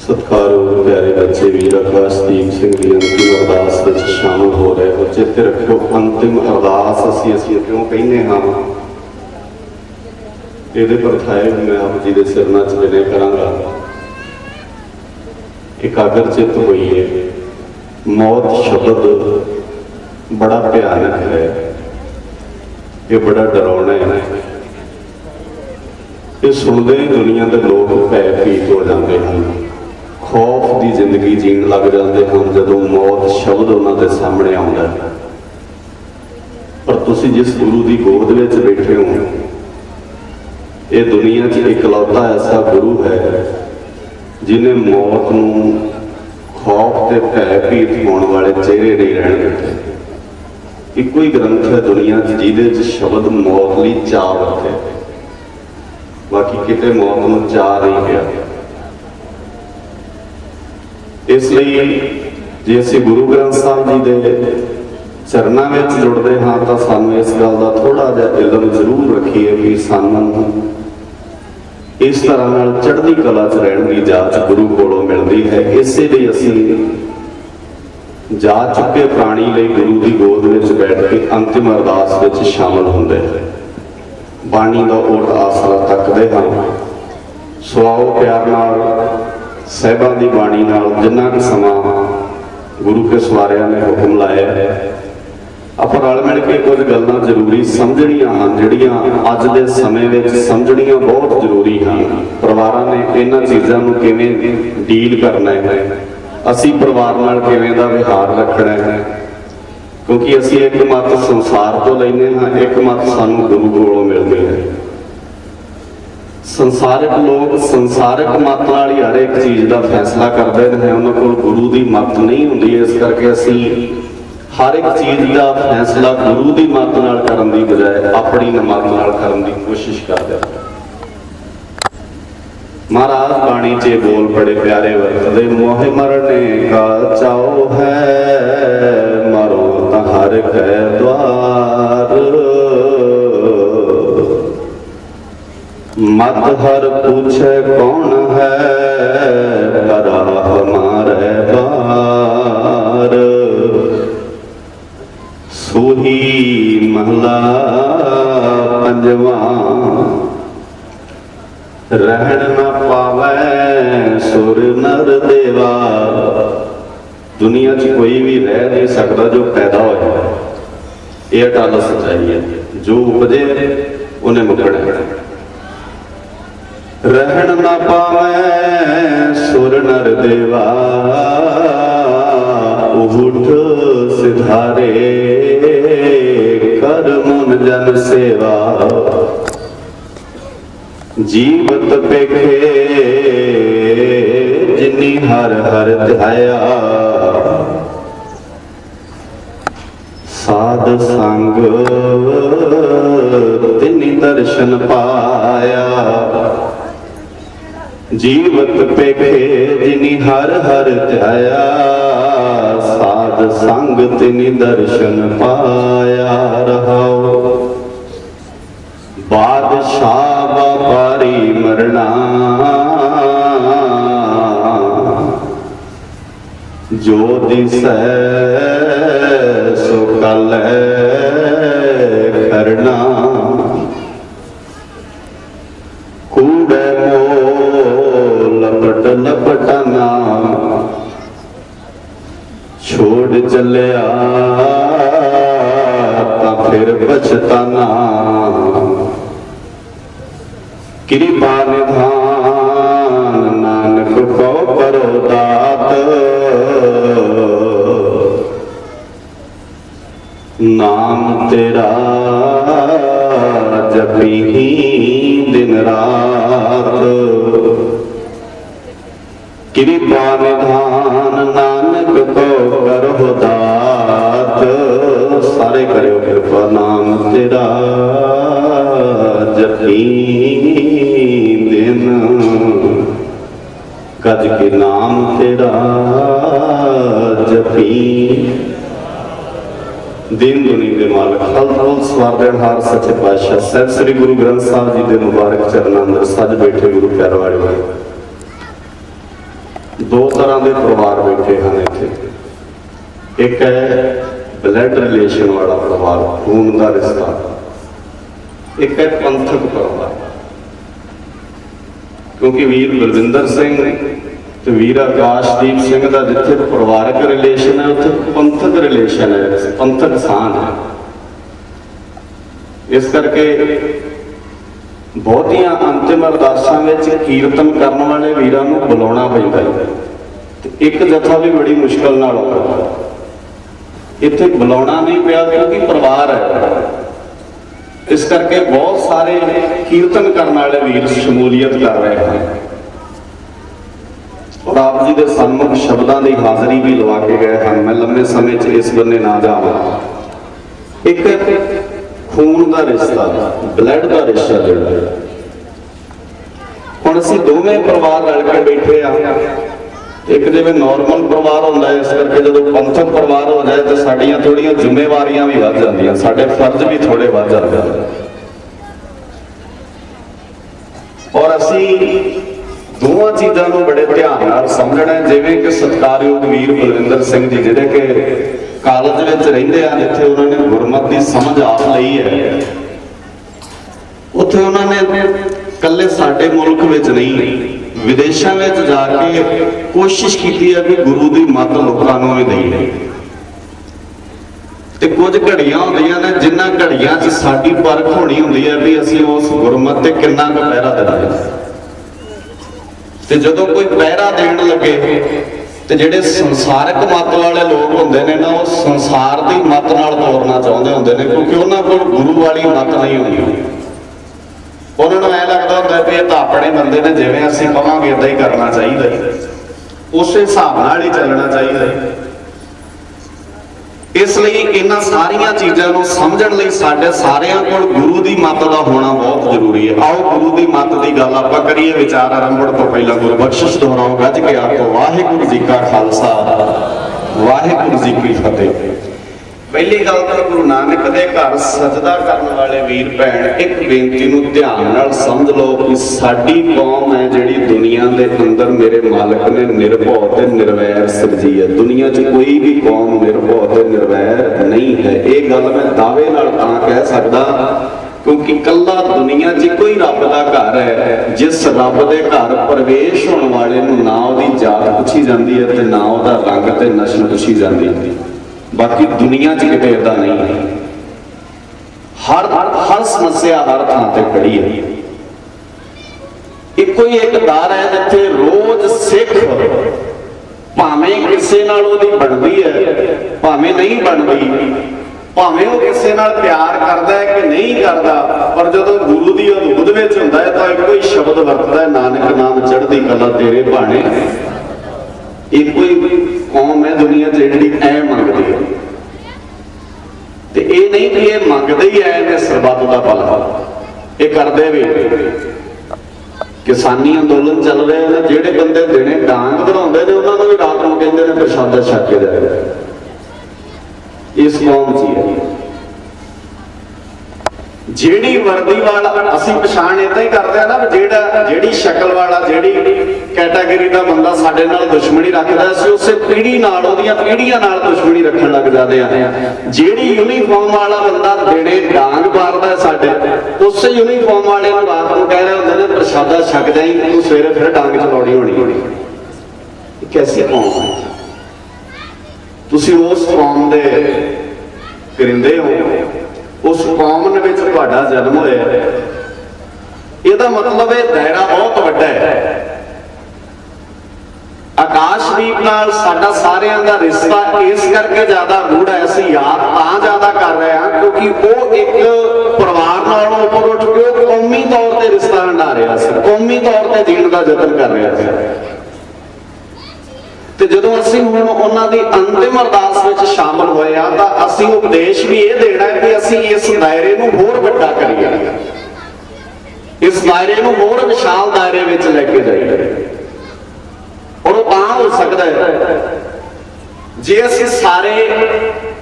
सत्कारयोग प्यारे बच्चे वीर आकाशदीप सिंह की अंतिम अरदास में शामिल हो रहे हो। चेते रखो अंतिम अरदास असीं क्यों कहने हाँ, ये परथाए मैं आप जी के सिरना च विनय करांगा। एकाग्र चित होइए। मौत शब्द बड़ा भयानक है, ये बड़ा डरावना है। ये सुनते ही दुनिया के लोग भयभीत हो जाते हैं, खौफ की जिंदगी जीण लग जाते हैं जदों मौत शब्द उन्होंने सामने आता है। पर तुसीं जिस गुरु की गोद में बैठे हो, ये दुनिया च इकलौता ऐसा गुरु है जिन्हें मौत नूं खौफ ते भयभीत होने वाले चेहरे नहीं रहने दिते। एक ही ग्रंथ है दुनिया जिहदे शब्द मौत लई चावत है, बाकी किते मौत नूं चाह नहीं गया। इसलिए जे असीं गुरु ग्रंथ साहब जी दे चरनां विच जुड़दे हां तां सानूं इस गल दा थोड़ा जिहा इल्म जरूर रखीए कि सानूं इस तरह नाल चढ़दी कला च रहण दी जाच गुरु कोलों मिलदी है। इसे लिए असीं जा चुके प्राणी लई गुरु की गोद विच बैठ के अंतिम अरदास विच शामिल हुंदे हैं, बाणी का ओट आसरा तकते हैं। सो आओ प्यार नाल साहिबां दी बाणी नाल जिन्ना क समा गुरु के सवारियां ने हुक्म लाया है, आपां रल मिल के कुछ गल्लां जरूरी समझणियां हैं जिहड़ियां अज दे समय विच समझणियां बहुत जरूरी हैं। परिवारां ने इन्हां चीज़ां नूं किवें डील करना है, असीं परिवार नाल किवें दा विहार रखना है, क्योंकि असीं एक मत संसार तो लैने हाँ, एक मत सानूं गुरु कोलों मिलदी है। संसारिक लोग संसारिक मत नाल ही हर एक चीज़ का फैसला करते हैं, उन्हां कोल गुरु की मत नहीं हुंदी। इस करके असीं हर एक चीज़ का फैसला गुरु की मत नाल करन दी बजाय अपनी मत नाल करन दी कोशिश करते हैं। महाराज बाणी चे बोल बड़े प्यारे वरतदे, मोहे मरने का चाओ है, मरो हर कै द्वार, मत हर पूछे कौन है, करा हमारे बार। सूही महला पंजवा, रहन न पावे सुर नर देवा। दुनिया च कोई भी रह नहीं सकता जो पैदा हो जाए, ये अटल सच्चाई है। जो उपजे उन्हें मुकना है। रहन न पावे सुर नर देवा, उठ सिधारे कर मुन जन सेवा। जीवत पेखे जिन्नी हर हर ध्याया, साध संग तिन्नी दर्शन पाया। जीवत पेखे जिन्नी हर हर ध्याया, साध संग तिन्नी दर्शन पाया। रहाओ बादशाह व्यापारी मरना, जो दिसै सो कल करना। कूड़े मोह लपट लपटाना, छोड़ चलिया ता फिर पछताना। कृपा निधान नानक को करो दात, नाम तेरा जपी ही दिन रात। कृपा निधान नानक को करो दात, सारे करो कृपा नाम तेरा जपी दिन। गज के नाम तेरा जपी दिन दुनी दे मालक खल सवार देनहार सच्चे पातशाह साहिब श्री गुरु ग्रंथ साहब जी के मुबारक चरणों अंदर सज बैठे गुरु प्यारे वाले दो तरह के परिवार बैठे हैं इत्थे। एक है ब्लड रिलेशन वाला परिवार, खून का रिश्ता। एक है पंथक परिवार, क्योंकि वीर बलविंदर सिंह ते वीर आकाशदीप सिंह का जिथे परिवारक रिलेशन है उत्थे पंथक रिलेशन है, पंथक सान है। इस करके बहुतियां अंतिम अरदासां विच कीर्तन करने वाले वीरां नूं बुलाउणा पैंदा है। एक जथा भी बड़ी मुश्किल नाल आउंदा, इत्थे बुलाउणा नहीं पिया क्योंकि परिवार है। इस करके बहुत सारे कीर्तन करने वाले वीर शमूलियत कर रहे हैं और आप जी के सन्मुख शब्दों की हाजरी भी लवा के गए हैं। मैं लंबे समय च इस बन्ने ना जावां। एक खून का रिश्ता, ब्लड का रिश्ता जोड़ा हुण असीं दोवें परिवार रल के बैठे आ। एक जिवें नॉर्मल परिवार होंदा है, इस करके जदों पंथक परिवार हो जाए तो साडियां थोड़ियां जिम्मेवारियां भी वध जांदियां, साडे फर्ज भी थोड़े वध जाते हैं। और असीं दोवां चीज़ां नूं बड़े ध्यान नाल समझना है। जिवें कि सत्कारयोग वीर बलविंदर सिंह जी जिहड़े कि कालज विच रहिंदे आ, जिथे उन्होंने गुरमत की समझ आप लई है, उत्थे उन्होंने कल्ले साडे मुल्क विच नहीं विदेशों में जाके कोशिश की है कि गुरु की मत लोगों को भी दईए। ते कुछ घड़ियां होंदियां ने जिन्हां घड़ियां च साडी परख होनी हुंदी है भी असीं उस गुरमत ते किन्ना क पहरा देना है। ते जदों कोई पहरा देण लगे ते जिहड़े संसारक मत वाले लोग हुंदे ने ना, वो संसार दी मत नाल तोरना चाहुंदे हुंदे ने, क्योंकि उन्हां कोल गुरु वाली मत नहीं हुंदी। उन्होंने ऐ लगता होंदा भी ये तो अपने बंदे ने, जिवें असीं कहांगे इदां ही करना चाहिए, उस हिसाब नाल ही चलना चाहिए। इसलिए इन्हां सारियां चीज़ां नूं समझण लई साडे सारियां कोल गुरु की मत का होना बहुत जरूरी है। आओ गुरु की मत की गल आपां करिए। विचार आरंभण तो पहला गुरबख्शिश दोहराओ, गज के आखो वाहिगुरू जी का खालसा वाहिगुरू जी की फतेह। पहली गल तो गुरु नानक दे घर सजदा करने वाले वीर भैन एक बेनती नूं ध्यान नाल समझ लो कि साडी कौम है जिहड़ी दुनिया दे अंदर मेरे मालक ने निर्भौ ते निर्वैर सिरजी है। दुनिया च कोई भी कौम निर्भौ ते निर्वैर नहीं है। ये गल मैं दावे नाल तां कह सकदा क्योंकि कल्ला दुनिया च कोई रब दा घर है जिस रब दे घर प्रवेश होने वाले नूं ना उहदी जात पुछी जांदी है ते ना उहदा रंग ते नस्ल पुछी जांदी है। बाकी दुनिया च किते इदां नहीं है। हर समस्या हर थां ते खड़ी है। इको ही एक दर है जिथे रोज सिख भावें किसे नाल ओहदी बनदी है भावें नहीं बनदी, भावें वो किसे नाल प्यार करदा है कि नहीं करदा, पर जदों गुरु दी हदूद विच हुंदा है तां इको ही शब्द वरतदा है, नानक नाम चढ़दी कला तेरे भाणे। एक कोई कौम है दुनिया जिहड़ी ऐ मंगदी है ते ये नहीं कि ये मंगदे ही ऐ ने सरबत दा भला, ये करदे भी। किसानी अंदोलन चल रहे हैं, जिहड़े बंदे दिने डांग बनाउंदे ने उन्हां नूं भी रात नूं कहंदे ने प्रसादा छक के जाओ। इस कौम च है जेड़ी वर्दी वाला असीं पछाण इदां ही करदे ना, जेड़ी शक्ल वाला जेड़ी कैटागरी का बंदा साडे नाल दुश्मनी रखदा असीं उसे पीढ़ी नाल ओहदियां पीढ़ियां नाल दुश्मनी रखण लग जांदे आ। जेड़ी यूनीफॉर्म वाला बंदा दिने डांग मारदा साडे, उसे यूनीफॉर्म वाले नूं रात नूं कह रहे हुंदे ने प्रसादा छक जाई, तूं सवेरे फिर डांग चलाउणी होणी। कैसी कौम है? तुसीं उस कौम दे करिंदे हो, उस कौम विच तुहाडा जन्म होया। इहदा मतलब है दायरा बहुत वड्डा है। आकाशदीप नाल साडा सारियां दा रिश्ता इस करके ज्यादा गूढ़ है, असीं याद तां ज्यादा कर रहे हैं क्योंकि वो एक परिवार नालों उपर उठ के कौमी तौर ते रिश्ता हंडा रहा सी, कौमी तौर ते जीण दा यतन कर रहा सी। ते जदों असीं हुण उन्हां दी अंतिम अरदास विच शामिल होए आ तां असीं उपदेश भी ये देना है कि असीं इस दायरे नूं होर वड्डा करिए, इस दायरे नूं होर विशाल दायरे विच लैके जाइए। और वो तां हो सकदा है जे असीं सारे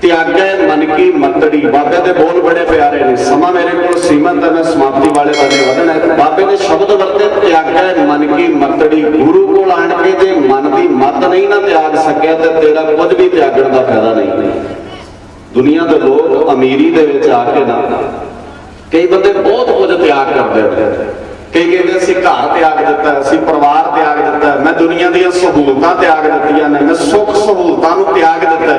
त्यागै मन की मतड़ी। बाबे दे बोल बड़े प्यारे ने, समा मेरे को सीमत है, मैं समाप्ति वाले बने वधना है। बाबे ने शब्द वरते त्यागै मन की मतड़ी, गुरु कोल आण के जे मन की नहीं ना त्याग सकिया तो तेरा कुछ भी त्यागण का फायदा नहीं। दुनिया के लोग अमीरी दे विच आके ना कई बंदे बहुत कुछ त्याग करते हैं। कई कहते असीं घर त्याग दिता, असीं परिवार त्याग दिता, मैं दुनिया दी सहूलतां त्याग दित्तियां ने, मैं सुख सहूलतां नूं त्याग दिता।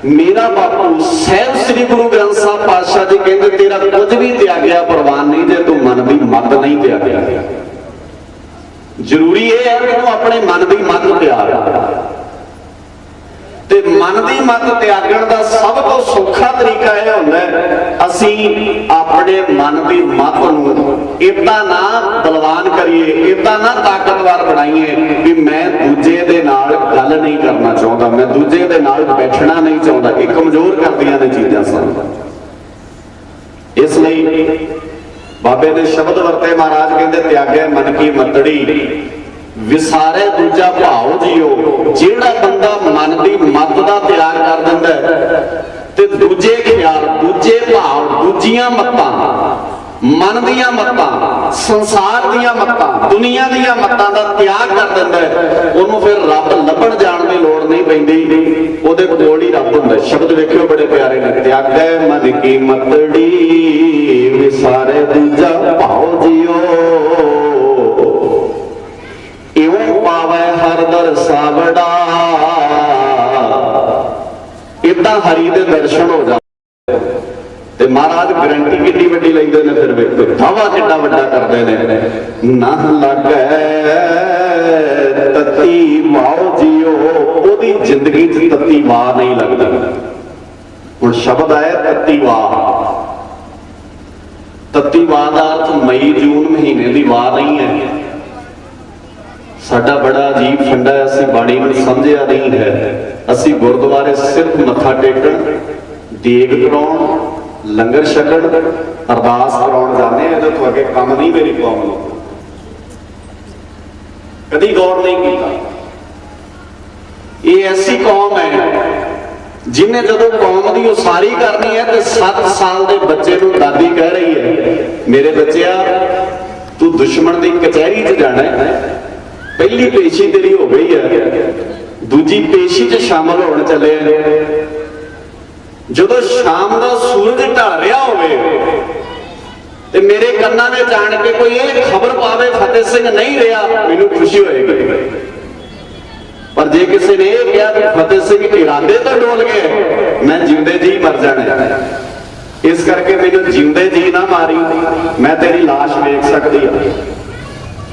मेरा बापू सहब श्री गुरु ग्रंथ साहब पातशाह जी कहते तेरा कुछ भी त्यागया प्रवान नहीं जे तू मन की मत नहीं त्यागया। जरूरी यह है कि तू अपने मन की मत त्याग, ते मन की मत त्यागण का सब तो सौखा तरीका यह होंदा है असीं अपने मन की मत नूं इदां ना बलवान करिए, इदां ना ताकतवर बनाइए कि मैं दूजे दे नाल गल नहीं करना चाहता, मैं दूजे दे नाल बैठना नहीं चाहता। ये कमजोर करदियां ने चीज़ां सन। इसलिए बाबे ने शब्द वरते, महाराज कहते त्यागे मन की मतड़ी विसारे दूजा भाव जियो। जिहड़ा बंदा मन की मत का त्याग कर दिंदा है ते दूजे ख्याल, दूजे भाव, दूजियां मत्तां, मन दियां मत्तां, संसार दियां मत्तां, दुनिया दियां मत्तां का त्याग कर दिंदा है, उहनूं फिर रब लभण जाण दी लोड़ नहीं पैंदी, उहदे कोल ही रब हुंदा। शब्द वेखिओ बड़े प्यारे ने, त्यागे मन की मतड़ी विसारे दूजा भाव जियो, इवों पावै हर दर सावड़ा। इदां हरी दे दर्शन हो जाते ते महाराज गारंटी कितनी वड्डी लैंदे ने। फिर वेखो दावा कितना वड्डा करदे ने, ना लगे तत्ती वाओ जियो, ओदी जिंदगी च तत्ती वाह नहीं लगदी। हुण शब्द आया तत्ती वाह, तत्ती वाह दा अर्थ मई जून महीने दी वाह नहीं है। साडा बड़ा अजीब फंडा है, असीं बाणी नूं समझिया नहीं है। असीं गुरुद्वारे सिर्फ मत्था टेकण, देग कराउण, लंगर छकण, अरदास कराउण जाने, इहदे तो अगे काम नहीं मेरी कौम नूं कदी गौर नहीं कीता। ये ऐसी कौम है जिन्हें जदों कौम की उसारी करनी है तो 7 साल के बच्चे नूं दादी कह रही है मेरे बच्चिया तू दुश्मन की कचहरी च जाना है, पहली पेशी तेरी हो गई है, दूजी पेशी च शामिल होने चले। जदों शाम का सूरज ढल रहा होवे ते मेरे कन्ना में जान के कोई ये खबर पावे फतेह सिंह नहीं रहा, मैनूं खुशी होएगी। पर जे किसी ने यह कहा कि फतेह सिंह इरादे तो डोल गए, मैं जिंदे जी मर जाने, इस करके मैनूं जिंदे जी ना मारी, मैं तेरी लाश वेख सकती हाँ,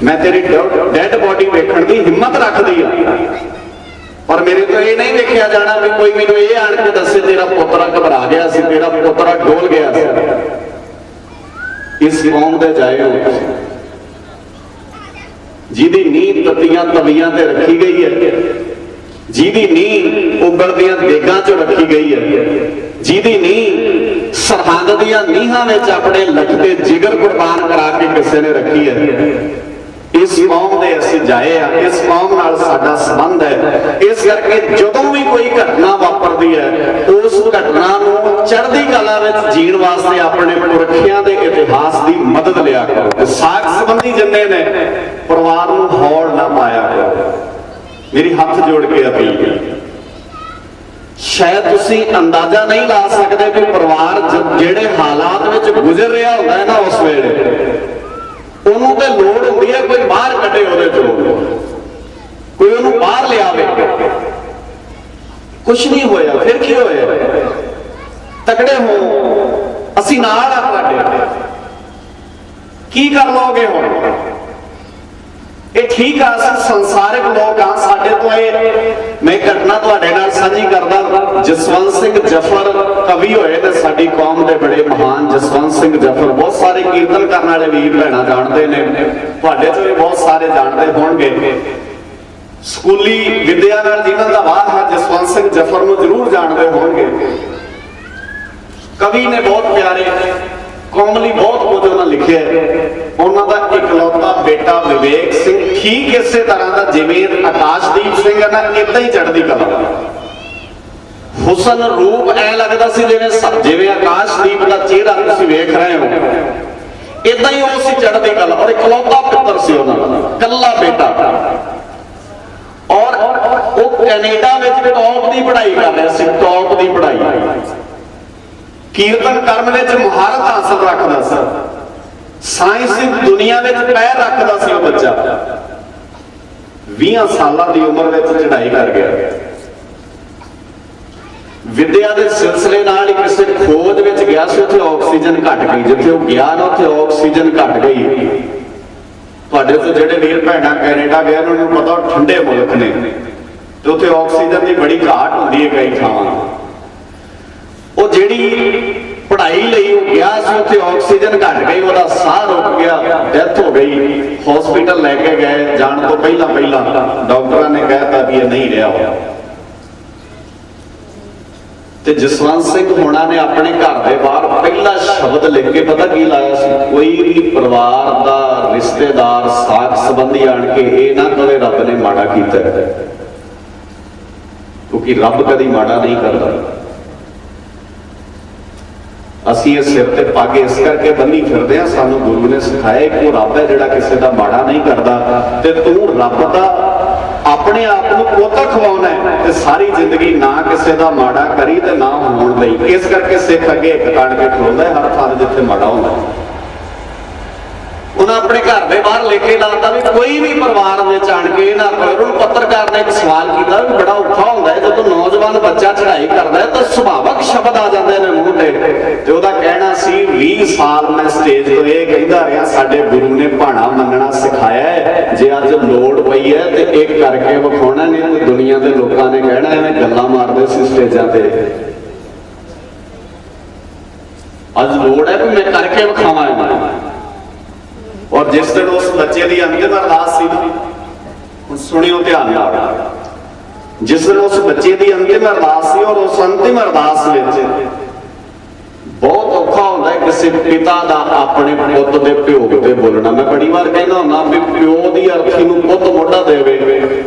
मैं तेरी डेड बॉडी वेखण की हिम्मत रखती हाँ, पर मेरे तो ये नहीं देखा जाना भी कोई मैनूं ये आण के दसे तेरा पुत्रा घबरा गया सी, तेरा पुत्रा डोल गया सी। इस कौम दे जाए हो जिहदी नींह तत्तियां तवियां ते रखी गई है, जिहदी नींह उबलदियां देगां च रखी गई है, जिहदी नींह सरहद दियां नीहां विच अपने लखते जिगर कुर्बान करा के किसी ने रखी है। इस कौम दे असीं जाए आ, इस कौम नाल साडा संबंध है। इस करके जदों भी कोई घटना वापरदी है उस घटना नूं चढ़दी कला विच जीण वास्ते अपने पुरखियां दे इतिहास की मदद लिया करो। साख संबंधी जिन्ने ने परिवार नूं हौड़ ना पाया करो, मेरी हाथ जोड़ के अपील है। शायद तुसीं अंदाजा नहीं ला सकते कि परिवार जिहड़े हालात विच गुजर रहा होंदा है ना उस वेले ਉਹਨੂੰ ਤੇ ਲੋੜ ਹੁੰਦੀ ਹੈ ਕੋਈ ਬਾਹਰ ਕੱਢੇ ਉਹਦੇ ਚੋਂ, ਕੋਈ ਉਹਨੂੰ ਬਾਹਰ ਲਿਆਵੇ। ਕੁਛ ਨਹੀਂ ਹੋਇਆ, ਫਿਰ ਕੀ ਹੋਇਆ? ਤਕੜੇ ਹੋ, ਅਸੀਂ ਨਾਲ ਆ ਤੁਹਾਡੇ, ਕੀ ਕਰ ਲਓਗੇ ਹੁਣ? ਇਹ ਠੀਕ ਆ, ਅਸੀਂ ਸੰਸਾਰਿਕ ਲੋਕ ਆ, ਸਾਡੇ ਤੋਂ ਇਹ ਮੈਂ ਘਟਨਾ ਤੁਹਾਡੇ ਨਾਲ ਸਾਂਝੀ ਕਰਦਾ। ਜਸਵੰਤ ਸਿੰਘ ਜਫਰ ਕਵੀ ਹੋਏ ਨੇ ਸਾਡੀ ਕੌਮ ਦੇ ਬੜੇ ਮਹਾਨ, ਜਸਵੰਤ ਸਿੰਘ ਜਫਰ। ਬਹੁਤ ਸਾਰੇ ਕੀਰਤਨ ਕਰਨ ਵਾਲੇ ਵੀਰ ਭੈਣਾਂ ਜਾਣਦੇ ਨੇ, ਤੁਹਾਡੇ ਚੋਂ ਵੀ ਬਹੁਤ ਸਾਰੇ ਜਾਣਦੇ ਹੋਣਗੇ। ਸਕੂਲੀ ਵਿਦਿਆ ਨਾਲ ਜਿਨ੍ਹਾਂ ਦਾ ਵਾਹ ਹੈ ਜਸਵੰਤ ਸਿੰਘ ਜਫਰ ਨੂੰ ਜ਼ਰੂਰ ਜਾਣਦੇ ਹੋਣਗੇ। ਕਵੀ ਨੇ ਬਹੁਤ ਪਿਆਰੇ, कौम लई बहुत कुछ उन्होंने लिखे। उन्होंने इकलौता बेटा विवेक सिंह ठीक इस तरह का जिवें आकाशदीप सिंह है ना, इदा ही चढ़ती कला, हुसन रूप ऐ लगता सी जिवें जिवें आकाशदीप का चेहरा तुसीं वेख रहे हो, इदा ही वो सी चढ़ती कला। और इकलौता पुत्र सी उन्होंने, कल्ला बेटा। और ਉਹ ਕੈਨੇਡਾ ਵਿੱਚ ਟੌਪ ਦੀ ਪੜ੍ਹਾਈ ਕਰ ਰਿਹਾ ਸੀ, ਟੌਪ ਦੀ ਪੜ੍ਹਾਈ, ਕੀਰਤਨ ਕਰਨ ਵਿੱਚ ਮੁਹਾਰਤ ਹਾਸਲ ਰੱਖਦਾ ਸੀ, ਸਾਇੰਸ ਦੀ ਦੁਨੀਆ ਵਿੱਚ ਪੈਰ ਰੱਖਦਾ ਸੀ ਉਹ ਬੱਚਾ। 20 ਸਾਲਾਂ ਦੀ ਉਮਰ ਵਿੱਚ ਚੜ੍ਹਾਈ ਕਰ ਗਿਆ। ਵਿਦਿਆ ਦੇ ਸਿਲਸਿਲੇ ਨਾਲ ਹੀ ਕਿਸੇ ਖੋਜ ਵਿੱਚ ਗਿਆ ਸੀ, ਉੱਥੇ ਆਕਸੀਜਨ ਘਟ ਗਈ। ਜਿੱਥੇ ਉਹ ਗਿਆ ਨਾ ਉੱਥੇ ਆਕਸੀਜਨ ਘਟ ਗਈ। ਤੁਹਾਡੇ ਤੋਂ ਜਿਹੜੇ ਵੀਰ ਭੈਣਾਂ ਕੈਨੇਡਾ ਗਏ ਉਹਨਾਂ ਨੂੰ ਪਤਾ ਠੰਡੇ ਮੁਲਕ ਨੇ ਤੇ ਉੱਥੇ ਆਕਸੀਜਨ ਦੀ ਬੜੀ ਘਾਟ ਹੁੰਦੀ ਹੈ ਕਈ ਥਾਵਾਂ। ਉਹ ਜਿਹੜੀ ਪੜ੍ਹਾਈ ਲਈ ਉਹ ਗਿਆ ਸੀ, ਉੱਥੇ ਆਕਸੀਜਨ ਘਟ ਗਈ, ਉਹਦਾ ਸਾਹ ਰੁਕ ਗਿਆ, ਡੈਥ ਹੋ ਗਈ। ਹਸਪੀਟਲ ਲੈ ਕੇ ਗਏ, ਜਾਣ ਤੋਂ ਪਹਿਲਾਂ ਡਾਕਟਰਾਂ ਨੇ ਕਹਿਤਾ ਵੀ ਇਹ ਨਹੀਂ ਰਿਹਾ ਹੋਇਆ। ਤੇ ਜਸਵੰਤ ਸਿੰਘ ਹੋਣਾ ਨੇ ਆਪਣੇ ਘਰ ਦੇ ਬਾਹਰ ਪਹਿਲਾ ਸ਼ਬਦ ਲਿਖ ਕੇ ਪਤਾ ਕੀ ਲਾਇਆ ਸੀ? ਕੋਈ ਵੀ ਪਰਿਵਾਰ ਦਾ ਰਿਸ਼ਤੇਦਾਰ ਸਾਕ ਸੰਬੰਧੀ ਆਣ ਕੇ ਇਹ ਨਾ ਕਵੇ ਰੱਬ ਨੇ ਮਾੜਾ ਕੀਤਾ, ਕਿਉਂਕਿ ਰੱਬ ਕਦੀ ਮਾੜਾ ਨਹੀਂ ਕਰਦਾ। ਅਸੀਂ ਇਹ ਸਿਰ ਤੇ ਪੱਗ ਇਸ ਕਰਕੇ ਬੰਨੀ ਫਿਰਦੇ ਹਾਂ, ਸਾਨੂੰ ਗੁਰੂ ਨੇ ਸਿਖਾਇਆ ਕਿ ਉਹ ਰੱਬ ਹੈ ਜਿਹੜਾ ਕਿਸੇ ਦਾ ਮਾੜਾ ਨਹੀਂ ਕਰਦਾ। ਤੇ ਤੂੰ ਰੱਬ ਦਾ ਆਪਣੇ ਆਪ ਨੂੰ ਪੁੱਤ ਖਵਾਉਣਾ ਹੈ ਤੇ ਸਾਰੀ ਜ਼ਿੰਦਗੀ ਨਾ ਕਿਸੇ ਦਾ ਮਾੜਾ ਕਰੀ ਤੇ ਨਾ ਹੋਣ ਲਈ। ਇਸ ਕਰਕੇ ਸਿੱਖ ਅੱਗੇ ਇੱਕ ਕਾਣ ਕੇ ਖਲੋਂਦਾ ਹਰ ਥਾਂ ਜਿੱਥੇ ਮਾੜਾ ਹੁੰਦਾ। ਉਹਨਾਂ ਆਪਣੇ ਘਰ ਦੇ ਬਾਹਰ ਲਿਖ ਕੇ ਲਾਤਾ ਵੀ ਕੋਈ ਵੀ ਪਰਿਵਾਰ ਵਿੱਚ ਆਣ ਕੇ ਨਾ ਕਰੋ। ਉਹਨੂੰ ਪੱਤਰਕਾਰ ਨੇ ਇੱਕ ਸਵਾਲ ਕੀਤਾ ਵੀ ਬੜਾ ਔਖਾ ਹੁੰਦਾ ਹੈ ਜਦੋਂ ਨੌਜਵਾਨ ਬੱਚਾ ਚੜ੍ਹਾਈ ਕਰਦਾ ਹੈ ਤਾਂ ਸੁਭਾਵਕ ਸ਼ਬਦ ਆ ਜਾਂਦੇ ਨੇ ਮੂੰਹ ਤੇ ਉਹਦਾ ਕਹਿਣਾ ਸੀ 20 ਸਾਲ ਮੈਂ ਸਟੇਜ ਤੋਂ ਇਹ ਕਹਿੰਦਾ ਰਿਹਾ ਸਾਡੇ ਗੁਰੂ ਨੇ ਭਾਣਾ ਮੰਨਣਾ ਸਿਖਾਇਆ ਹੈ, ਜੇ ਅੱਜ ਲੋੜ ਪਈ ਹੈ ਤੇ ਇੱਕ ਕਰਕੇ ਵਿਖਾਉਣਾ, ਨਹੀਂ ਤੇ ਦੁਨੀਆ ਦੇ ਲੋਕਾਂ ਨੇ ਕਹਿਣਾ ਐਵੇਂ ਗੱਲਾਂ ਮਾਰਦੇ ਸੀ ਸਟੇਜਾਂ ਤੇ। ਅੱਜ ਲੋੜ ਹੈ ਵੀ ਮੈਂ ਕਰਕੇ ਵਿਖਾਵਾਂ। ਔਰ ਜਿਸ ਦਿਨ ਉਸ ਬੱਚੇ ਦੀ ਅੰਤਿਮ ਅਰਦਾਸ ਸੀ, ਹੁਣ ਸੁਣਿਓ ਧਿਆਨ ਨਾਲ, ਜਿਸ ਦਿਨ ਉਸ ਬੱਚੇ ਦੀ ਅੰਤਿਮ ਅਰਦਾਸ ਸੀ ਔਰ ਉਸ ਅੰਤਿਮ ਅਰਦਾਸ ਵਿੱਚ ਬਹੁਤ ਔਖਾ ਹੁੰਦਾ ਹੈ ਕਿਸੇ ਪਿਤਾ ਦਾ ਆਪਣੇ ਪੁੱਤ ਦੇ ਭੋਗ ਤੇ ਬੋਲਣਾ। ਮੈਂ ਬੜੀ ਵਾਰ ਕਹਿੰਦਾ ਹੁੰਦਾ ਵੀ ਪਿਓ ਦੀ ਅਰਥੀ ਨੂੰ ਪੁੱਤ ਮੋਢਾ ਦੇਵੇ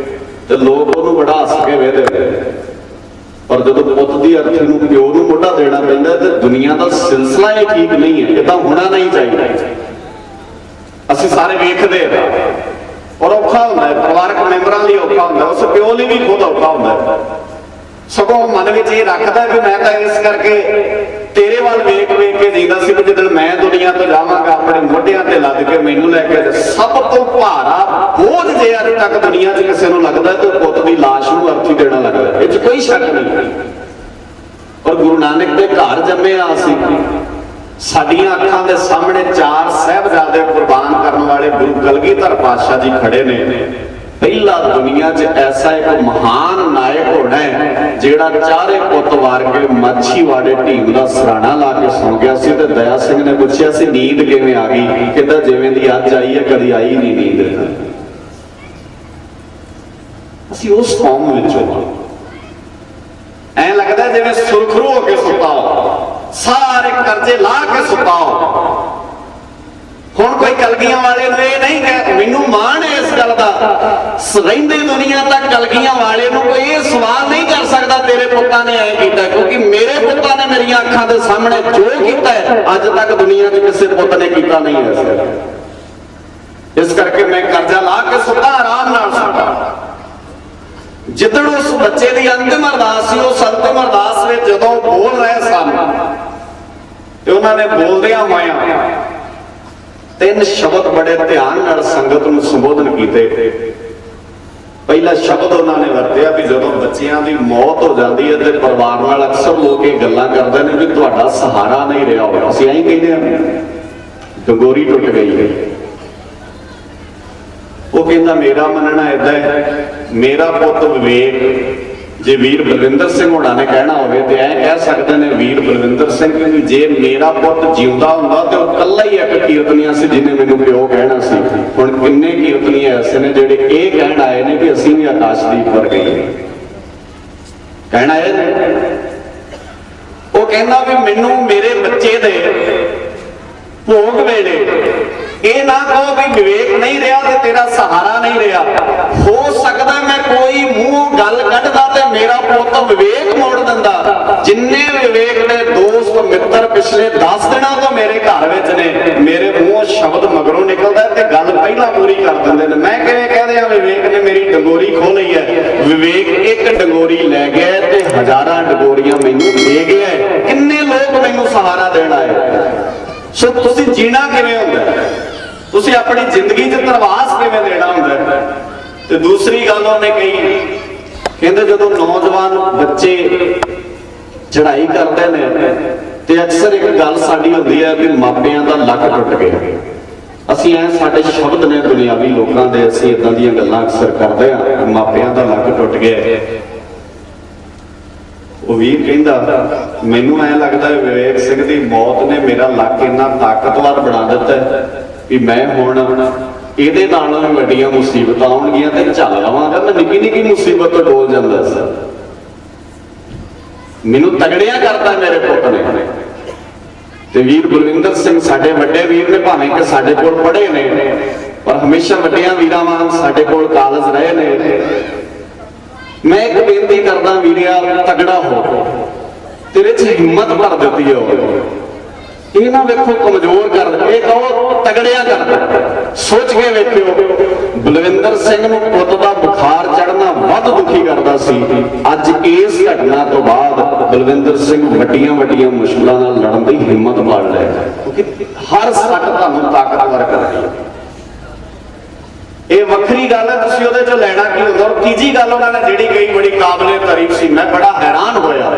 ਤੇ ਲੋਕ ਉਹਨੂੰ ਬੜਾ ਹੱਸ ਕੇ ਵੇਖਦੇ ਨੇ, ਪਰ ਜਦੋਂ ਪੁੱਤ ਦੀ ਅਰਥੀ ਨੂੰ ਪਿਓ ਨੂੰ ਮੋਢਾ ਦੇਣਾ ਪੈਂਦਾ ਤੇ ਦੁਨੀਆ ਦਾ ਸਿਲਸਿਲਾ ਹੀ ਠੀਕ ਨਹੀਂ ਹੈ। ਇਦਾਂ ਹੋਣਾ ਨਹੀਂ ਚਾਹੀਦਾ। ਅਸੀਂ ਸਾਰੇ ਵੇਖਦੇ ਹਾਂ ਔਰ ਔਖਾ ਹੁੰਦਾ ਹੈ, ਪਰਿਵਾਰਕ ਮੈਂਬਰਾਂ ਲਈ ਔਖਾ ਹੁੰਦਾ, ਉਸ ਪਿਓ ਲਈ ਵੀ ਖੁਦ ਔਖਾ ਹੁੰਦਾ। ਸਗੋਂ ਮਨ ਵਿੱਚ ਇਹ ਰੱਖਦਾ ਵੀ ਮੈਂ ਤਾਂ ਇਸ ਕਰਕੇ ਤੇਰੇ ਵੱਲ ਵੇਖ ਵੇਖ ਕੇ ਜੀਂਦਾ ਸੀ ਵੀ ਜਦੋਂ ਮੈਂ ਦੁਨੀਆ ਤੋਂ ਜਾਵਾਂਗਾ ਆਪਣੇ ਮੋਢਿਆਂ ਤੇ ਲੱਦ ਕੇ ਮੈਨੂੰ ਲੈ ਕੇ। ਸਭ ਤੋਂ ਭਾਰਾ ਬੋਝ ਜੇ ਅੱਜ ਤੱਕ ਦੁਨੀਆ 'ਚ ਕਿਸੇ ਨੂੰ ਲੱਗਦਾ ਤੇ ਪੁੱਤ ਦੀ ਲਾਸ਼ ਨੂੰ ਅਰਥੀ ਦੇਣਾ ਲੱਗਦਾ, ਇਹ 'ਚ ਕੋਈ ਸ਼ੱਕ ਨਹੀਂ। ਪਰ ਗੁਰੂ ਨਾਨਕ ਦੇ ਘਰ ਜੰਮਿਆ ਅਸੀਂ, ਸਾਡੀਆਂ ਅੱਖਾਂ ਦੇ ਸਾਹਮਣੇ 4 ਸਾਹਿਬਜ਼ਾਦੇ ਕੁਰਬਾਨ ਕਰਨ ਵਾਲੇ ਗੁਰੂ ਕਲਗੀਧਰ ਪਾਤਸ਼ਾਹ ਜੀ ਖੜੇ ਨੇ। ਪਹਿਲਾ ਦੁਨੀਆ 'ਚ ਐਸਾ ਇੱਕ ਮਹਾਨ ਨਾਇਕ ਹੋਣਾ ਹੈ ਜਿਹੜਾ 4 ਪੁੱਤ ਵਾਰ ਕੇ ਮਾਛੀਵਾੜੇ ਢੀਮ ਦਾ ਸਰਾਣਾ ਲਾ ਕੇ ਸੌਂ ਗਿਆ ਸੀ। ਤੇ ਦਇਆ ਸਿੰਘ ਨੇ ਪੁੱਛਿਆ ਸੀ ਨੀਂਦ ਕਿਵੇਂ ਆ ਗਈ? ਕਹਿੰਦਾ ਜਿਵੇਂ ਦੀ ਅੱਜ ਆਈ ਹੈ ਕਦੀ ਆਈ ਨਹੀਂ ਨੀਂਦ। ਅਸੀਂ ਉਸ ਕੌਮ ਵਿੱਚੋਂ ਐਂ ਲੱਗਦਾ ਜਿਵੇਂ ਸੁਰਖਰੂ ਹੋ ਕੇ ਸੁੱਤਾ ਹੋ, ਸਾਰੇ ਕਰਜ਼ੇ ਲਾ ਕੇ ਸੁੱਤਾ ਹੋ। ਹੁਣ ਕੋਈ ਕਲਗੀਆਂ ਵਾਲੇ ਨੂੰ ਇਹ ਨਹੀਂ ਕਹਿ, ਮੈਨੂੰ ਮਾਣ ਹੈ ਇਸ ਗੱਲ ਦਾ, ਰਹਿੰਦੀ ਦੁਨੀਆ ਤੱਕ ਕਲਗੀਆਂ ਵਾਲੇ ਨੂੰ ਕੋਈ ਇਹ ਸਵਾਲ ਨਹੀਂ ਕਰ ਸਕਦਾ ਤੇਰੇ ਪੁੱਤਾਂ ਨੇ ਐ ਕੀਤਾ, ਕਿਉਂਕਿ ਮੇਰੇ ਪੁੱਤਾਂ ਨੇ ਮੇਰੀਆਂ ਅੱਖਾਂ ਦੇ ਸਾਹਮਣੇ ਜੋ ਕੀਤਾ ਹੈ ਅੱਜ ਤੱਕ ਦੁਨੀਆ 'ਚ ਕਿਸੇ ਪੁੱਤ ਨੇ ਕੀਤਾ ਨਹੀਂ ਹੈ। ਇਸ ਕਰਕੇ ਮੈਂ ਕਰਜ਼ਾ ਲਾ ਕੇ ਸੁੱਤਾ, ਆਰਾਮ ਨਾਲ ਸੁੱਤਾ। ਜਿੱਦਣ ਉਸ ਬੱਚੇ ਦੀ ਅੰਤਿਮ ਅਰਦਾਸ ਸੀ, ਉਸ ਅੰਤਿਮ ਅਰਦਾਸ ਵਿੱਚ ਜਦੋਂ ਬੋਲ ਰਹੇ ਸਨ ਤੇ ਉਹਨਾਂ ਨੇ ਬੋਲਦਿਆਂ ਹੋਇਆਂ 3 ਸ਼ਬਦ ਬੜੇ ਧਿਆਨ ਨਾਲ ਸੰਗਤ ਨੂੰ ਸੰਬੋਧਨ ਕੀਤੇ। ਪਹਿਲਾ ਸ਼ਬਦ ਉਹਨਾਂ ਨੇ ਵਰਤਿਆ ਵੀ ਜਦੋਂ ਬੱਚਿਆਂ ਦੀ ਮੌਤ ਹੋ ਜਾਂਦੀ ਹੈ ਤੇ ਪਰਿਵਾਰ ਨਾਲ ਅਕਸਰ ਲੋਕ ਇਹ ਗੱਲਾਂ ਕਰਦੇ ਨੇ ਵੀ ਤੁਹਾਡਾ ਸਹਾਰਾ ਨਹੀਂ ਰਿਹਾ ਹੋਇਆ। ਅਸੀਂ ਐਂ ਕਹਿੰਦੇ ਹਾਂ ਡੰਗੋਰੀ ਟੁੱਟ ਗਈ ਹੈ। ਉਹ ਕਹਿੰਦਾ ਮੇਰਾ ਮੰਨਣਾ ਏਦਾਂ ਹੈ, ਮੇਰਾ ਪੁੱਤ ਵਿਵੇਕ, ਜੇ ਵੀਰ ਬਲਵਿੰਦਰ ਸਿੰਘ ਹੋਣਾ ਨੇ ਕਹਿਣਾ ਹੋਵੇ ਤੇ ਐਂ ਕਹਿ ਸਕਦੇ ਨੇ ਵੀਰ ਬਲਵਿੰਦਰ ਸਿੰਘ ਕਿ ਜੇ ਮੇਰਾ ਪੁੱਤ ਜਿਉਂਦਾ ਹੁੰਦਾ ਤੇ ਉਹ ਇਕੱਲਾ ਹੀ ਇੱਕ ਕੀਰਤਨੀਆ ਸੀ ਜਿਹਨੇ ਮੈਨੂੰ ਪਿਓ ਕਹਿਣਾ ਸੀ। ਹੁਣ ਕਿੰਨੇ ਕੀਰਤਨੀਏ ਐਸੇ ਨੇ ਜਿਹੜੇ ਇਹ ਕਹਿਣ ਆਏ ਨੇ ਕਿ ਅਸੀਂ ਵੀ ਆਕਾਸ਼ਦੀਪ ਵਰਗੇ ਕਹਿਣਾ ਇਹ ਨੇ। ਉਹ ਕਹਿੰਦਾ ਵੀ ਮੈਨੂੰ ਮੇਰੇ ਬੱਚੇ ਦੇ ਭੋਗ ਵੇਲੇ ਇਹ ਨਾ ਕਹੋ ਵੀ ਵਿਵੇਕ ਨਹੀਂ ਰਿਹਾ ਤੇ ਤੇਰਾ ਸਹਾਰਾ ਨਹੀਂ ਰਿਹਾ। ਹੋ ਸਕਦਾ ਮੈਂ ਕੋਈ ਮੂੰਹ ਗੱਲ ਕੱਢਦਾ ਤੇ ਮੇਰਾ ਪੁੱਤ ਵਿਵੇਕ ਮੋੜ ਦਿੰਦਾ। ਜਿੰਨੇ ਵਿਵੇਕ ਦੇ ਦੋਸਤ ਮਿੱਤਰ ਪਿਛਲੇ 10 ਦਿਨਾਂ ਤੋਂ ਮੇਰੇ ਘਰ ਵਿੱਚ ਨੇ, ਮੇਰੇ ਮੂੰਹੋਂ ਸ਼ਬਦ ਮਗਰੋਂ निकलता है तो गल पहला पूरी कर देंगे ने। मैं किवें कहदे आ विवेक ने मेरी डंगोरी खो ली है। विवेक एक डंगोरी लै गया ते हजारां डंगोरियां मैनूं दे गया है। किन्ने लोग मैनूं सहारा देण आए। सो तुसीं जीना किवें हुंदा है, तुसीं अपनी जिंदगी च धरवास किवें देना हुंदा है। ते दूसरी गल उहने कही, कहंदे जदों नौजवान बच्चे चढ़ाई करते हैं तो अक्सर एक गल साडी होंदी है कि मापियां दा लक टुट गया। असीं ऐ साडे शब्द ने दुनियावी लोकां दे, असीं इदां दीयां गल्लां अक्सर करदे हां, मापियां दा लक टुट गया। वो वीर कहंदा मैनूं ऐ लगदा विवेक सिंह दी मौत ने मेरा लक इन्ना ताकतवर बना दिता है कि मैं हुण ਇਹਦੇ ਨਾਲ ਵੱਡੀਆਂ ਮੁਸੀਬਤਾਂ ਆਉਣਗੀਆਂ ਤੇ ਝੱਲ ਲਵਾਂਗਾ। ਮੈਂ ਨਿੱਕੀ ਨਿੱਕੀ ਮੁਸੀਬਤ ਤੋਂ ਡੋਲ ਜਾਂਦਾ ਸੀ। ਮੈਨੂੰ ਤਗੜਿਆ ਕਰਦਾ ਮੇਰੇ ਪੁੱਤ ਨੇ। ਤੇ ਵੀਰ ਬਲਵਿੰਦਰ ਸਿੰਘ ਸਾਡੇ ਵੱਡੇ ਵੀਰ ਨੇ, ਭਾਵੇਂ ਕਿ ਸਾਡੇ ਕੋਲ ਪੜ੍ਹੇ ਨੇ ਪਰ ਹਮੇਸ਼ਾ ਵੱਡਿਆਂ ਵੀਰਾਂ ਵਾਂਗ ਸਾਡੇ ਕੋਲ ਕਾਲਜ ਰਹੇ ਨੇ। ਮੈਂ ਇੱਕ ਬੇਨਤੀ ਕਰਦਾ ਵੀਰਿਆ, ਤਗੜਾ ਹੋ, ਤੇਰੇ 'ਚ ਹਿੰਮਤ ਭਰ ਦਿੱਤੀ ਹੋ। ਇਹ ਨਾ ਵੇਖੋ ਕਮਜ਼ੋਰ ਕਰ, ਇਹ ਕਹੋ ਤਗੜਿਆ ਕਰ। ਸੋਚ ਕੇ ਵੇਖਿਓ, ਬਲਵਿੰਦਰ ਸਿੰਘ ਨੂੰ ਪੁੱਤ ਦਾ ਬੁਖਾਰ ਚੜ੍ਹਨਾ ਵੱਧ ਦੁਖੀ ਕਰਦਾ ਸੀ। ਅੱਜ ਇਸ ਘਟਨਾ ਤੋਂ ਬਾਅਦ ਬਲਵਿੰਦਰ ਸਿੰਘ ਵੱਡੀਆਂ ਵੱਡੀਆਂ ਮੁਸ਼ਕਲਾਂ ਨਾਲ ਲੜਨ ਦੀ ਹਿੰਮਤ ਪਾ ਲੈ, ਕਿਉਂਕਿ ਹਰ ਸੱਟ ਤੁਹਾਨੂੰ ਤਾਕਤਵਰ ਕਰਦੀ ਹੈ। ਇਹ ਵੱਖਰੀ ਗੱਲ ਹੈ, ਤੁਸੀਂ ਉਹਦੇ ਚੋਂ ਲੈਣਾ ਕੀ ਹੁੰਦਾ। ਔਰ ਤੀਜੀ ਗੱਲ ਉਹਨਾਂ ਨੇ ਜਿਹੜੀ ਕਹੀ ਬੜੀ ਕਾਬਲੇ ਤਾਰੀਫ ਸੀ, ਮੈਂ ਬੜਾ ਹੈਰਾਨ ਹੋਇਆ।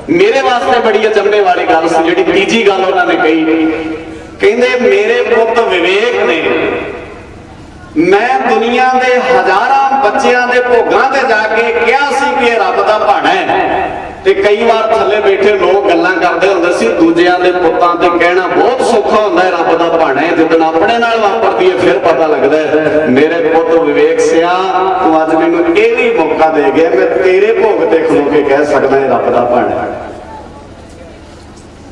मेरे वास्ते बड़ी अचंभे वाली गल सी जिहड़ी तीजी गल उन्होंने कही। कहंदे मेरे पुत विवेक ने, मैं दुनिया के हजारां बच्चियां दे भोगां ते जाके कहा सी कि रब दा भाणा है। ते कई बार थल्ले बैठे लोग गल्लां करदे हुंदे सी दूजियां दे पुत्तां ते कहना बहुत सौखा हुंदा है रब दा भाणा है। जिद्दन अपने नाल वापरदी है फिर पता लगदा है। मेरे पुत विवेक सिया, तू अज मैनूं इह भी मौका दे गया, मैं तेरे भोग ते खलो के कह सकदा है रब दा भाणा है।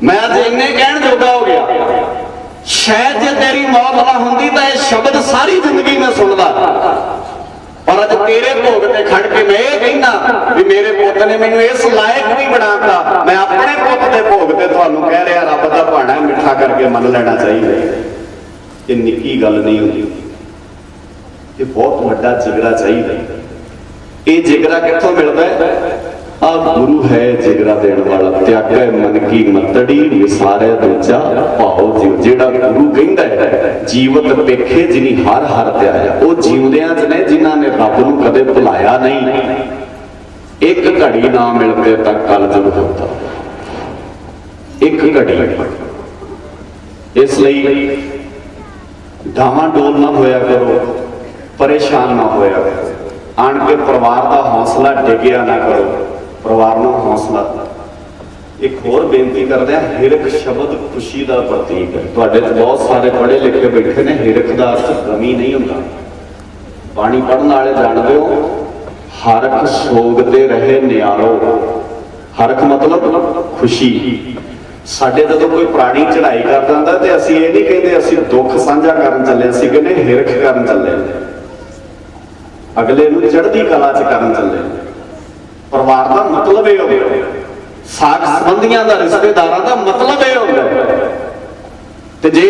मैं अज इन्ने कहण जोगा हो गया। शायद जे तेरी मौत ना हुंदी तां इह शब्द सारी जिंदगी में सुनदा, पर अज तेरे भोग ते खड़ के मैं ये कहना भी मेरे पुत ने मैनूं इस लायक भी बनाता। मैं अपने पुत के भोग ते तुहानूं कह रहा रब दा भाणा मिठा करके मन लेना चाहिए। ये निक्की गल नहीं होंदी, ये बहुत वड्डा जिगरा चाहिए। ये जिगरा कित्थों मिलदा है? आ गुरु है जिगरा देने वाला। त्यागे मन की मतड़ी विसारे दूजा भाओ जीव। जेड़ा गुरु कहंदा है जीवत पेखे जिनी हर हर त्याया, वो जीवदियां च ने जिन्हां ने रब नूं कदे भुलाया नहीं। एक घड़ी ना मिलते तक कलजुग होता, एक घड़ी। इसलिए डावाडोल ना होया करो, परेशान ना होया करो, आन के परिवार का हौसला डिग्या ना करो, परिवार नूं हौसला। एक होर बेनती करते हैं, हिरख शब्द खुशी का प्रतीक है। तुहाडे च बहुत सारे पढ़े लिखे बैठे ने, हिरख का अर्थ गमी नहीं हुंदा। बाणी पढ़न वाले जानदे हो, हरख सोगते रहे न्यारो। हरख मतलब खुशी। साडे जदों कोई प्राणी चढ़ाई कर जांदा ते असीं ये नहीं कहंदे असीं दुख साझा करन चले, असीं कहंदे हिरख करन चले, अगले नूं चढ़दी कला च करन चले। परिवार का मतलब यह होगा, साग संबंधियों का रिश्तेदारों का मतलब यह होगा। ते जे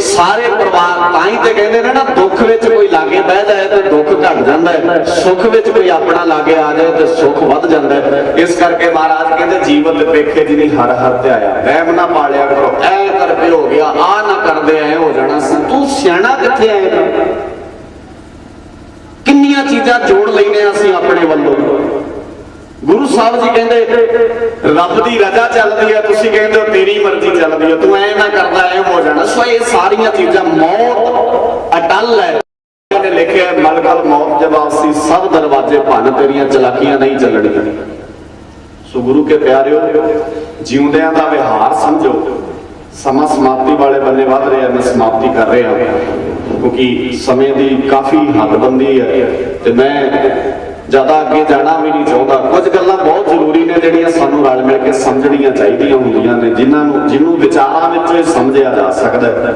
सारे परिवार ताई ते कहते हैं ना, दुख विच कोई लागे बह जाए तो दुख घट जाता है, सुख विच कोई अपना लागे आ जाए तो सुख वध जाता है। इस करके महाराज कहते जीवत पेखे जिनी हर हर त्याया, वहम ना पालिया करो, ऐ करके हो गया, आ ना करदे ऐ हो जाना सी। तू सियाणा कित्थे आएगा? किन्नियां चीज़ां जोड़ लैने असीं अपने वल्लों। गुरु साहब जी कहते रब की रजा चलती है, तुसीं कहते हो तेरी मर्जी चलती है, तू ऐ ना करदा ऐ हो जाना। सो ये सारियां चीज़ां, मौत अटल है। लिखे मलकल मौत जब आसी सब दरवाजे भन, तेरियां चलाकियां नहीं चलणियां। सो गुरु के प्यारिओ, जिउंदियां दा विहार समझो। समा समाप्ति वाले बल्ले वध रहा, मैं समाप्ति कर रहा क्योंकि समय की काफ़ी हदबंदी है तो मैं ज़्यादा अगे जाना भी नहीं चाहता। कुछ गल्लां बहुत जरूरी ने जिहड़ियां सानूं रल मिल के समझणियां चाहीदियां हुंदियां ने, जिन्होंने विचारां विचों समझिया जा सकदा है।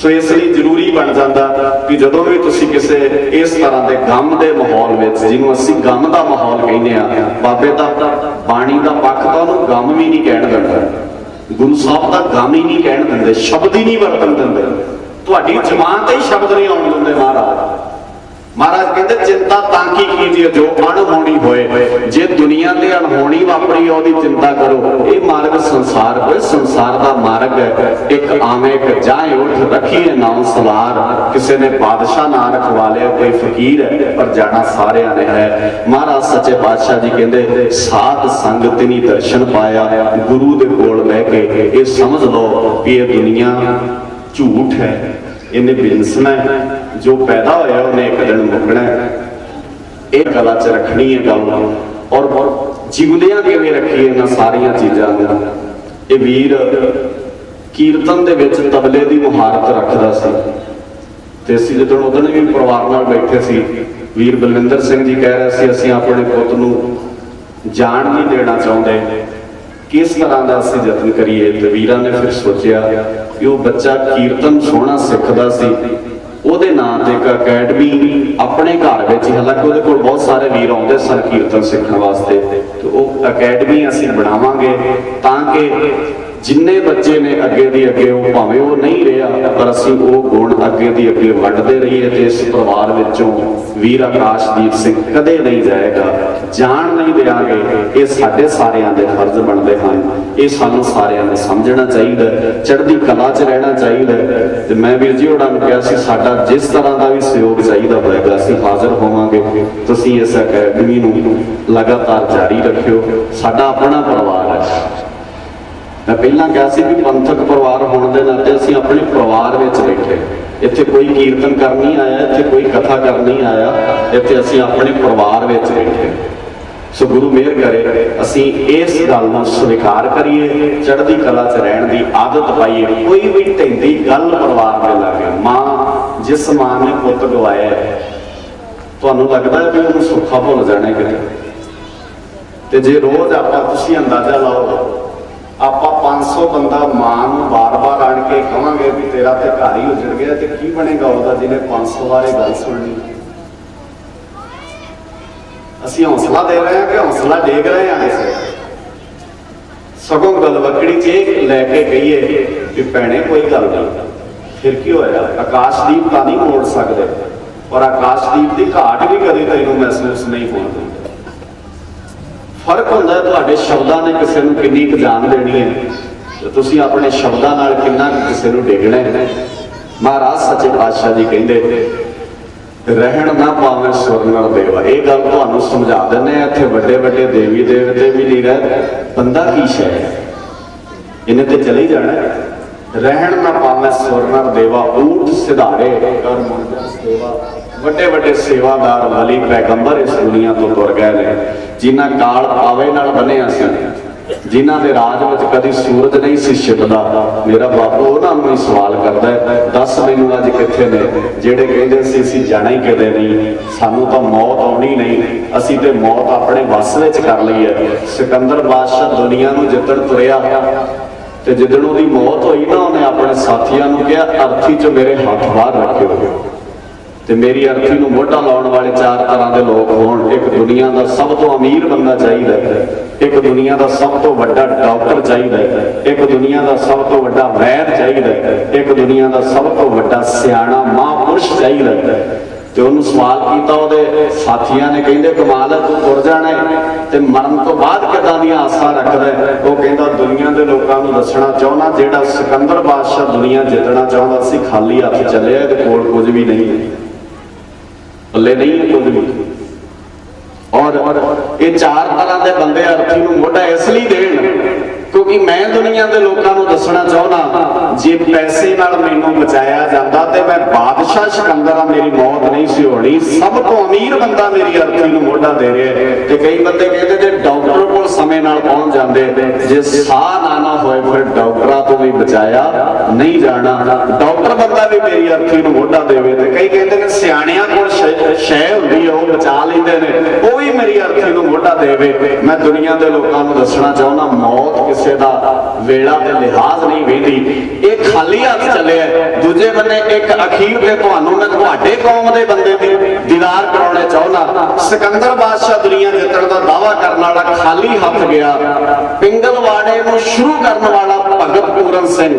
सो इसलिए जरूरी बन जाता कि जदों भी तुसीं किसी इस तरह के गम के माहौल में, जिन्हों असीं गम का माहौल कहने आ, बाबे दा बाणी का पक्ष तो उन्होंने गम भी नहीं कहण दिंदा, गुरु साहब का गम ही नहीं कहण दिंदे, शब्द ही नहीं वरतन दिंदे। ਤੁਹਾਡੀ ਜ਼ਬਾਨ ਤੇ ਹੀ ਸ਼ਬਦ ਨਹੀਂ ਆਉਣ ਦਿੰਦੇ ਮਹਾਰਾਜ। महाराज कहते चिंता ताकि कीजिए जो अणहोनी होए, जे दुनिया ते अणहोनी वापरी ओदी चिंता करो। ये मार्ग संसार कोई संसार दा मार्ग है, एक आवे एक जाए उठ रखिए नाम सवार। किसी ने बादशाह ना रखवा लिया, कोई फकीर है पर जाना सारिया ने है। महाराज सच्चे पातशाह जी कहते साध संगत नहीं दर्शन पाया, गुरु दे कोल बह के ये समझ लो कि ये दुनिया झूठ है, इन्हें बिनसना है, जो पैदा होया उन्हें एक दिन मुकना है। एक कला च रखनी है गल और जिंदियां किवें रखीए इन्हां सारियां चीज़ां नूं। ये वीर कीर्तन दे विच तबले दी मुहारत रखदा सी ते असीं जदों उदण भी परिवार नाल बैठे सी, वीर बलविंदर सिंह जी कह रहे सी असीं अपने पुੱਤ नूं जान नहीं देना चाहुंदे, किस तरह का असीं यतन करिए। तो वीरां ने फिर सोचिया कि वो बच्चा कीर्तन सोहना सिखदा सी, ਉਹਦੇ ਨਾਂ ਤੇ ਇੱਕ ਅਕੈਡਮੀ ਆਪਣੇ ਘਰ ਵਿੱਚ ਹੀ, ਹਾਲਾਂकि ਉਹਦੇ ਕੋਲ ਬਹੁਤ ਸਾਰੇ ਵੀਰ ਆਉਂਦੇ ਸਨ ਕੀਰਤਨ ਸਿੱਖਣ ਵਾਸਤੇ, ਤੇ ਉਹ ਅਕੈਡਮੀ ਅਸੀਂ ਬਣਾਵਾਂਗੇ ਤਾਂ ਕਿ ਜਿੰਨੇ ਬੱਚੇ ਨੇ ਅੱਗੇ ਦੀ ਅੱਗੇ ਉਹ ਭਾਵੇਂ ਉਹ ਨਹੀਂ ਰਿਹਾ ਪਰ ਅਸੀਂ ਉਹ ਗੁਣ ਅੱਗੇ ਦੀ ਅੱਗੇ ਵੰਡਦੇ ਰਹੀਏ। ਤੇ ਇਸ ਪਰਿਵਾਰ ਵਿੱਚੋਂ ਵੀਰ ਆਕਾਸ਼ਦੀਪ ਸਿੰਘ ਕਦੇ ਨਹੀਂ ਜਾਏਗਾ, ਜਾਣ ਨਹੀਂ ਦੇਵਾਂਗੇ। ਇਹ ਸਾਡੇ ਸਾਰਿਆਂ ਦੇ ਫਰਜ਼ ਬਣਦੇ ਹਨ, ਇਹ ਸਾਨੂੰ ਸਾਰਿਆਂ ਨੂੰ ਸਮਝਣਾ ਚਾਹੀਦਾ, ਚੜ੍ਹਦੀ ਕਲਾ 'ਚ ਰਹਿਣਾ ਚਾਹੀਦਾ। ਤੇ ਮੈਂ ਵੀਰ ਜੀ ਹੋਰਾਂ ਨੂੰ ਕਿਹਾ ਸੀ ਸਾਡਾ ਜਿਸ ਤਰ੍ਹਾਂ ਦਾ ਵੀ ਸਹਿਯੋਗ ਚਾਹੀਦਾ ਹੋਏਗਾ ਅਸੀਂ ਹਾਜ਼ਰ ਹੋਵਾਂਗੇ। ਤੁਸੀਂ ਇਸ ਅਕੈਡਮੀ ਨੂੰ ਲਗਾਤਾਰ ਜਾਰੀ ਰੱਖਿਓ, ਸਾਡਾ ਆਪਣਾ ਪਰਿਵਾਰ ਹੈ। मैं पहला कहा सी भी पंथक परिवार होने के नाते असीं अपने परिवार में बैठे, इत्थे कोई कीर्तन कर नहीं आया, इत्थे कोई कथा कर नहीं आया, इत्थे असीं अपने परिवार में बैठे। सो गुरु मेहर करे असीं इस गल नूं स्वीकार करिए, चढ़दी कला च रहण दी आदत पाईए। कोई भी ढिंडी गल परिवार दे लागे, मां जिस मां ने पुੱਤ गवाया तुहानूं लगदा है भी उहनूं सुखा भुल जाणे किते, ते जे रोज़ आपां तुसीं अंदाजा लाओ ਆਪਾਂ 500 ਬੰਦਾ ਮਾਂ ਨੂੰ ਬਾਰ-ਬਾਰ ਆਣ ਕੇ ਕਹਾਂਗੇ ਵੀ ਤੇਰਾ ਤੇ ਘਰ ਹੀ ਉਜੜ ਗਿਆ, ਤੇ ਕੀ ਬਣੇਗਾ ਉਹਦਾ ਜਿਹਨੇ 500 ਵਾਰ ਇਹ ਗੱਲ ਸੁਣਨੀ। ਅਸੀਂ ਹੌਸਲਾ ਦੇ ਰਹੇ ਹਾਂ ਕਿ ਹੌਸਲਾ ਡੇਗ ਰਹੇ ਹਾਂ ਕਿਸੇ, ਸਗੋਂ ਗਲਵਕੜੀ 'ਚ ਇਹ ਲੈ ਕੇ ਗਈਏ ਵੀ ਭੈਣੇ ਕੋਈ ਗੱਲ ਨਹੀਂ, ਫਿਰ ਕੀ ਹੋਇਆ, ਆਕਾਸ਼ਦੀਪ ਤਾਂ ਨਹੀਂ ਮੋੜ ਸਕਦੇ ਪਰ ਆਕਾਸ਼ਦੀਪ ਦੀ ਘਾਟ ਵੀ ਕਦੇ ਤੈਨੂੰ ਮਹਿਸੂਸ ਨਹੀਂ ਹੋਣੀ। फर्क होंदा है तुहाडे शब्दां ने किसी नूं किन्नी क जान देनी है, ते तुसीं अपने शब्दां नाल किन्ना किसी नूं डिगना है। महाराज सच्चे पातशाह जी कहंदे रहण ना पावे सुर नर देवा। ये गल तुहानूं समझा दिंदे आ, इत्थे वड्डे वड्डे देवी देवते भी नहीं रहे, बंदा की शै है, इन्हें ते चले ही जाना है। रहण ना पावे सुर नर देवा, ऊठ सिधारे कर मुंडा सेवा। ਵੱਡੇ ਵੱਡੇ ਸੇਵਾਦਾਰ ਵਲੀ ਪੈਗੰਬਰ ਇਸ ਦੁਨੀਆ ਤੋਂ ਤੁਰ ਗਏ ਨੇ, ਜਿਨ੍ਹਾਂ ਕਾਲ ਪਾਵੇ ਨਾਲ ਬੰਨਿਆ ਸੀ, ਜਿਨ੍ਹਾਂ ਦੇ ਰਾਜ ਵਿੱਚ ਕਦੀ ਸੂਰਜ ਨਹੀਂ ਸੀ ਛਿਪਦਾ। ਮੇਰਾ ਬਾਪੂ ਉਹਨਾਂ ਨੂੰ ਹੀ ਸਵਾਲ ਕਰਦਾ ਹੈ, ਦੱਸ ਮੈਨੂੰ ਅੱਜ ਕਿੱਥੇ ਨੇ ਜਿਹੜੇ ਕਹਿੰਦੇ ਸੀ ਅਸੀਂ ਜਾਣਾ ਹੀ ਕਿਤੇ ਨਹੀਂ, ਸਾਨੂੰ ਤਾਂ ਮੌਤ ਆਉਣੀ ਨਹੀਂ, ਅਸੀਂ ਤੇ ਮੌਤ ਆਪਣੇ ਵੱਸ ਵਿੱਚ ਕਰ ਲਈ ਹੈ। ਸਿਕੰਦਰ ਬਾਦਸ਼ਾਹ ਦੁਨੀਆ ਨੂੰ ਜਿੱਤਣ ਤੁਰਿਆ ਤੇ ਜਿੱਦਣ ਉਹਦੀ ਮੌਤ ਹੋਈ ਨਾ, ਉਹਨੇ ਆਪਣੇ ਸਾਥੀਆਂ ਨੂੰ ਕਿਹਾ ਅਰਥੀ 'ਚ ਮੇਰੇ ਹੱਥ ਬਾਹਰ ਰੱਖਿਓ ਤੇ ਮੇਰੀ ਅਰਥੀ ਨੂੰ ਮੋਢਾ ਲਾਉਣ ਵਾਲੇ 4 ਤਰ੍ਹਾਂ ਦੇ ਲੋਕ ਹੋਣ। ਇੱਕ ਦੁਨੀਆ ਦਾ ਸਭ ਤੋਂ ਅਮੀਰ ਬੰਦਾ ਚਾਹੀਦਾ ਹੈ, ਇੱਕ ਦੁਨੀਆ ਦਾ ਸਭ ਤੋਂ ਵੱਡਾ ਡਾਕਟਰ ਚਾਹੀਦਾ ਹੈ, ਇੱਕ ਦੁਨੀਆ ਦਾ ਸਭ ਤੋਂ ਵੱਡਾ ਵੈਦ ਚਾਹੀਦਾ ਹੈ, ਇੱਕ ਦੁਨੀਆ ਦਾ ਸਭ ਤੋਂ ਵੱਡਾ ਸਿਆਣਾ ਮਹਾਂਪੁਰਸ਼ ਚਾਹੀਦਾ ਹੈ। ਤੇ ਉਹਨੂੰ ਸਵਾਲ ਕੀਤਾ ਉਹਦੇ ਸਾਥੀਆਂ ਨੇ, ਕਹਿੰਦੇ ਕਮਾਲ ਹੈ ਤੂੰ ਤੁਰ ਜਾਣਾ ਤੇ ਮਰਨ ਤੋਂ ਬਾਅਦ ਕਿੱਦਾਂ ਦੀਆਂ ਆਸਾਂ ਰੱਖਦਾ ਹੈ। ਉਹ ਕਹਿੰਦਾ ਦੁਨੀਆ ਦੇ ਲੋਕਾਂ ਨੂੰ ਦੱਸਣਾ ਚਾਹੁੰਦਾ ਜਿਹੜਾ ਸਿਕੰਦਰ ਬਾਦਸ਼ਾਹ ਦੁਨੀਆ ਜਿੱਤਣਾ ਚਾਹੁੰਦਾ ਸੀ ਖਾਲੀ ਹੱਥ ਚੱਲਿਆ, ਇਹਦੇ ਕੋਲ ਕੁਝ ਵੀ ਨਹੀਂ ਹੈ, पल्ले नहीं है कुछ भी। और ये 4 तरह के बंदे अर्थी नूं मोढा इसलिए देण क्योंकि मैं दुनिया के लोगों को दसना चाहना जे पैसे नाल मैनूं बचाया जाता तो मैं बादशाह सिकंदर मेरी मौत नहीं सी होनी। सब तो अमीर बंदा मेरी अर्थी नूं मोढा दे रहा है। ते कई बंदे कहते जे डॉक्टर को समय नाल पहुंच जाते, जे साह ना होए फिर डॉक्टरां तो भी बचाया नहीं जाना। डॉक्टर बंदा भी मेरी अर्थी नूं मोढा देवे। ते कई कहते ने सियाणियां कोल शै हुंदी है वो बचा लैंदे ने, वो भी मेरी अर्थी नूं मोढा देवे। मैं दुनिया के लोगों को दसना चाहना मौत किसी का वेला ते लिहाज नहीं वेंदी, एक खाली हाथ चले। दूजे बन्ने एक अखीर ते तुहानूं मैं तुहाडे कौम दे बंदे दी दीदार कराउणे चाहुंदा। सिकंदर बादशाह दुनिया जितण दा दावा दावा करने वाला खाली हाथ गया। पिंगलवाड़े नूं शुरू करने वाला भगत पूरन सिंह,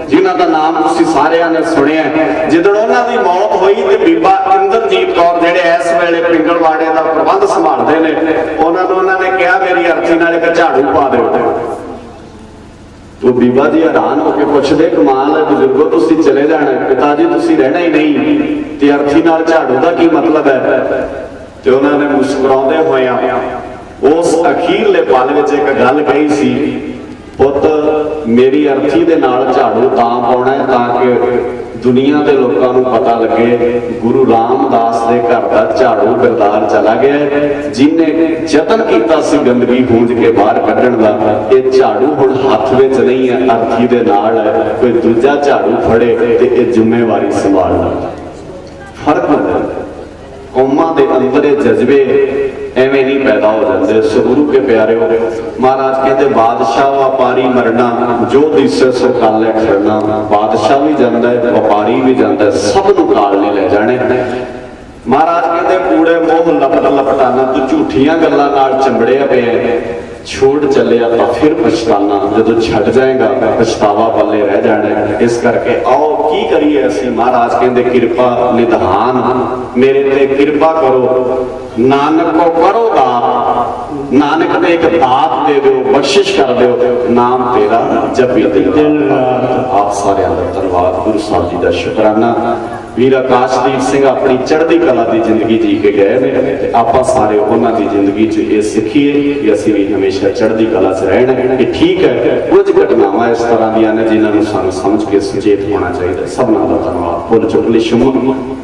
जिन्हां दा नाम तुसीं सारिआं ने सुनिआ। जिदण उन्हां दी मौत होई ते बीबा इंद्रजीत कौर जिहड़े इस वेले पिंगलवाड़े दा प्रबंध संभालदे ने, उन्हां ने कहा मेरी अर्थी नाल एक झाड़ू पा दिओ। तो बीबा जी हैरान होकर पुछदे कमाल है बुजुर्गो, तुसी चले जाना, पिता जी तुसी रहना ही नहीं, ते अर्थी नाल झाड़ू दा की मतलब है? ते उन्होंने मुस्कुराते हुए उस अखीरले पल विच एक गल कही सी, पुत मेरी अर्थी दे नाल झाड़ू तां पाउणा है ताकि दुनिया के लोगों को पता लगे गुरु रामदास के घर का झाड़ू बिरदार चला गया, जिन्हें जतन किया सी गंदगी गूंज के बाहर कढ़ण का। ये झाड़ू हुण हथ विच नहीं है, अर्थी दे नाल है, कोई दूजा झाड़ू फड़े ते ये जिम्मेवारी संभालना। फर्क होता है कौमां दे अंदर ये जज्बे एवें नहीं पैदा हो जाते। सो गुरु के प्यारे हो महाराज कहते बादशाह व्यापारी मरना, जो दिसे सो काले खड़ना। बादशाह भी जाता है, व्यापारी भी जाता है, सब नूं काल नहीं ले जाने। महाराज कहते कूड़े मोह लपट लपटाना, तू झूठियां गल्लां नाल चंबड़िया पे छोड़ चलिया तो फिर पछताना, जो छड़ जाएगा पछतावा पल्ले रह जाना। इस करके आओ की करिए असी। महाराज कहते कृपा निधान मेरे ते कृपा करो, नानक को करो दात, नानक ने एक दात दे दो, बख्शिश कर दो, नाम तेरा जपी दिन रात। आप सारे धन्यवाद, गुरु साहब जी का शुकराना। वीर आकाशदीप सिंह अपनी चढ़ती कला की जिंदगी जी के गए ने, आप सारे उन्होंने जिंदगी च सीखीए कि असी भी हमेशा चढ़ती कला च रहना। कि ठीक है कुछ घटनावां इस तरह दी ने जिन्होंने सानू समझ के सचेत होना चाहिए। सबना का धन्यवाद, भुल चुक ली शुम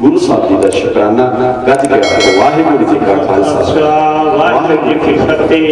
गुरु साहब जी का शुकराना। गज के वाहिगुरू जी का खालसा, वाहिगुरू जी की फतेह।